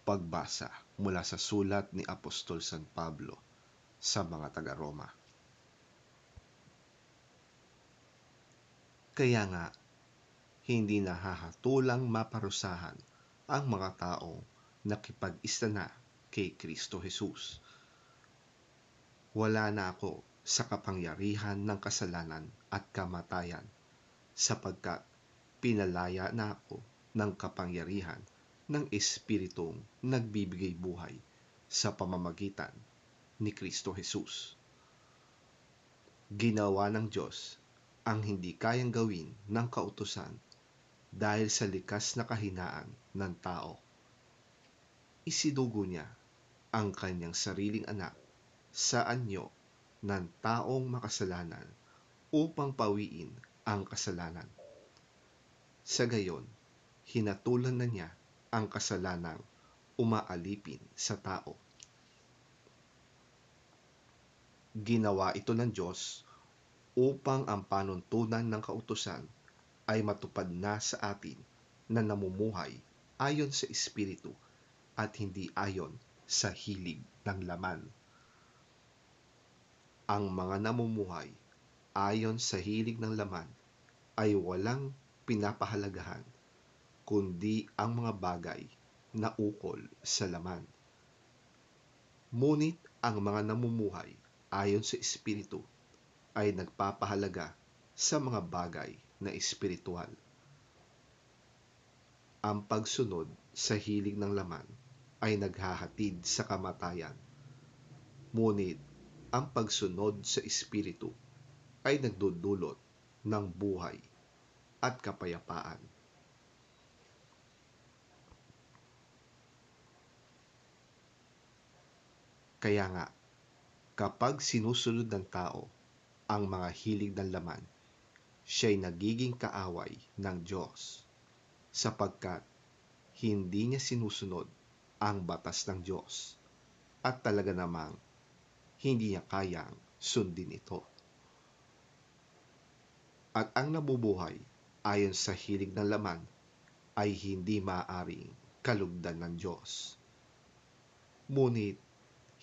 Pagbasa mula sa sulat ni Apostol San Pablo sa mga taga-Roma. Kaya nga, hindi nahahatulang maparusahan ang mga taong nakipag-isa na kay Kristo Jesus. Wala na ako sa kapangyarihan ng kasalanan at kamatayan, sapagkat pinalaya na ako ng kapangyarihan ng Espiritong nagbibigay buhay sa pamamagitan ni Kristo Jesus. Ginawa ng Diyos ang hindi kayang gawin ng kautusan dahil sa likas na kahinaan ng tao. Isinugo niya ang kanyang sariling anak sa anyo ng taong makasalanan upang pawiin ang kasalanan. Sa gayon, hinatulan na niya ang kasalanang umaalipin sa tao. Ginawa ito ng Diyos upang ang panuntunan ng kautusan ay matupad na sa atin na namumuhay ayon sa Espiritu at hindi ayon sa hilig ng laman. Ang mga namumuhay ayon sa hilig ng laman ay walang pinapahalagahan, kundi ang mga bagay na ukol sa laman. Ngunit ang mga namumuhay ayon sa Espiritu ay nagpapahalaga sa mga bagay na espiritual. Ang pagsunod sa hilig ng laman ay naghahatid sa kamatayan, ngunit ang pagsunod sa Espiritu ay nagdudulot ng buhay at kapayapaan. Kaya nga, kapag sinusunod ng tao ang mga hilig ng laman, siya'y nagiging kaaway ng Diyos, sapagkat hindi niya sinusunod ang batas ng Diyos at talaga namang hindi niya kayang sundin ito. At ang nabubuhay ayon sa hilig ng laman ay hindi maaaring kalugdan ng Diyos. Ngunit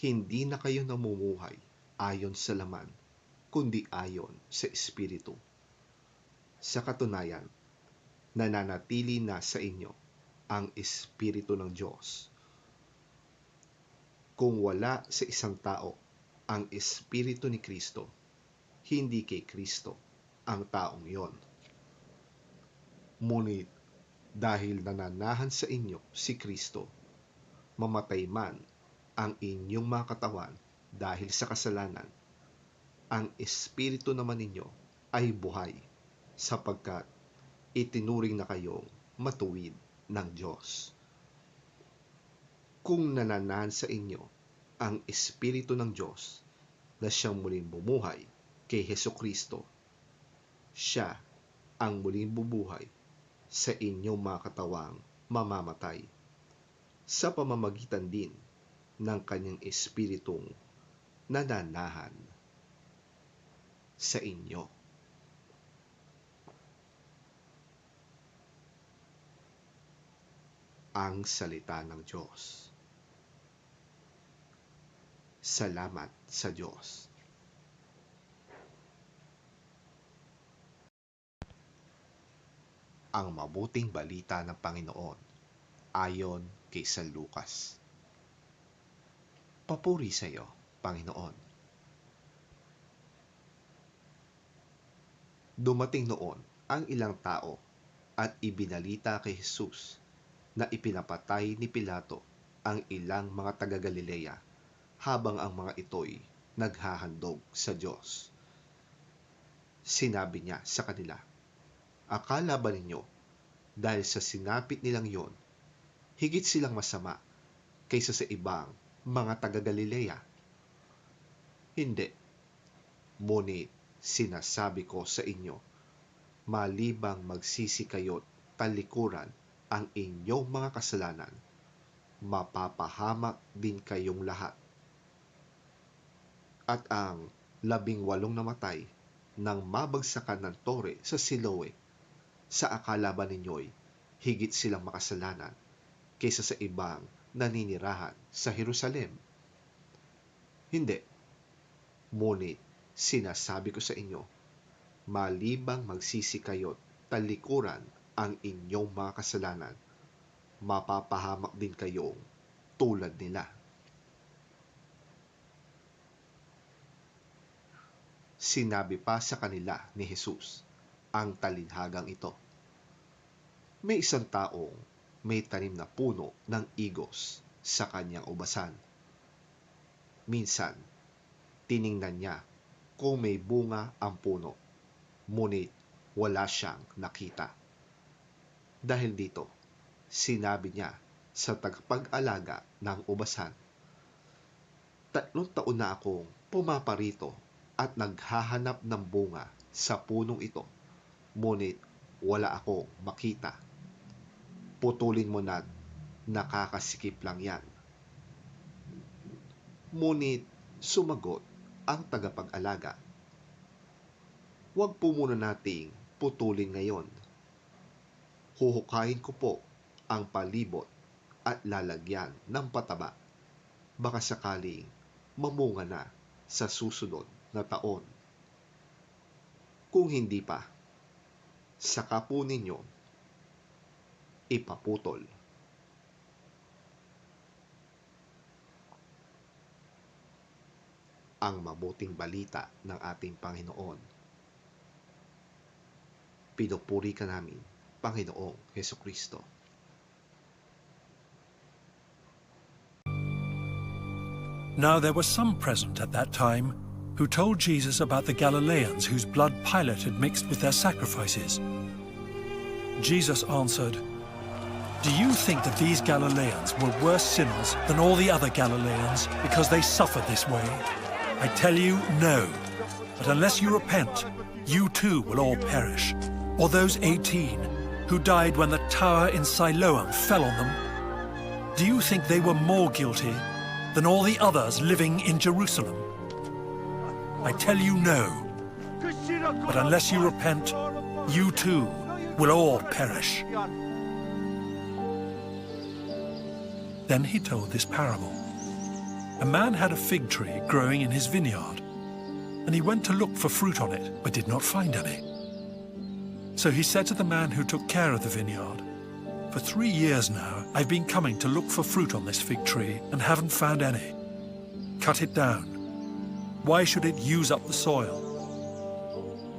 hindi na kayo namumuhay ayon sa laman, kundi ayon sa Espiritu. Sa katunayan, nananatili na sa inyo ang Espiritu ng Diyos. Kung wala sa isang tao ang Espiritu ni Kristo, hindi kay Kristo ang taong iyon. Ngunit dahil nananahan sa inyo si Kristo, mamatay man ang inyong mga katawan dahil sa kasalanan, ang Espiritu naman ninyo ay buhay, sapagkat itinuring na kayong matuwid ng Diyos. Kung nananahan sa inyo ang Espiritu ng Diyos na siyang muling bumuhay kay Hesukristo, siya ang muling bubuhay sa inyong mga katawang mamamatay, sa pamamagitan din ng kanyang Espiritong nananahan sa inyo. Ang salita ng Diyos. Salamat sa Diyos. Ang mabuting balita ng Panginoon ayon kay San Lucas. Papuri sa iyo, Panginoon. Dumating noon ang ilang tao at ibinalita kay Jesus na ipinapatay ni Pilato ang ilang mga taga-Galilea habang ang mga ito'y naghahandog sa Diyos. Sinabi niya sa kanila, akala ba ninyo dahil sa sinapit nilang yon, higit silang masama kaysa sa ibang mga taga-Galilea? Hindi. Ngunit sinasabi ko sa inyo, malibang magsisi kayo't talikuran ang inyong mga kasalanan, mapapahamak din kayong lahat. At ang 18 namatay nang mabagsakan ng tore sa Siloe, sa akala ba ninyo'y higit silang makasalanan kaysa sa ibang naninirahan sa Jerusalem? Hindi. Ngunit sinasabi ko sa inyo, malibang magsisi kayo't talikuran ang inyong mga kasalanan, mapapahamak din kayong tulad nila. Sinabi pa sa kanila ni Jesus ang talinhagang ito. May isang taong may tanim na puno ng igos sa kanyang ubasan. Minsan, tiningnan niya kung may bunga ang puno, ngunit wala siyang nakita. Dahil dito, sinabi niya sa tagapag-alaga ng ubasan, 3 taon na akong pumaparito at naghahanap ng bunga sa punong ito, ngunit wala akong makita. Putulin mo na, nakakasikip lang yan. Ngunit sumagot ang tagapag-alaga, huwag po muna nating putulin ngayon. Huhukayin ko po ang palibot at lalagyan ng pataba. Baka sakaling mamunga na sa susunod na taon. Kung hindi pa, saka po ninyo ipaputol. Ang mabuting balita ng ating Panginoon. Pinupuri ka namin, Panginoong Hesukristo. Now there were some present at that time who told Jesus about the Galileans whose blood Pilate had mixed with their sacrifices. Jesus answered, "Do you think that these Galileans were worse sinners than all the other Galileans because they suffered this way? I tell you, no. But unless you repent, you too will all perish. Or those 18 who died when the tower in Siloam fell on them, do you think they were more guilty than all the others living in Jerusalem? I tell you, no. But unless you repent, you too will all perish." Then he told this parable. A man had a fig tree growing in his vineyard, and he went to look for fruit on it, but did not find any. So he said to the man who took care of the vineyard, "For 3 years now I've been coming to look for fruit on this fig tree and haven't found any. Cut it down. Why should it use up the soil?"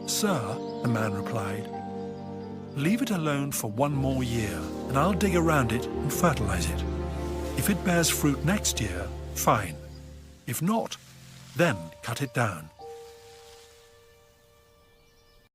"Sir," the man replied, "leave it alone for 1 more year, and I'll dig around it and fertilize it. If it bears fruit next year, fine. If not, then cut it down."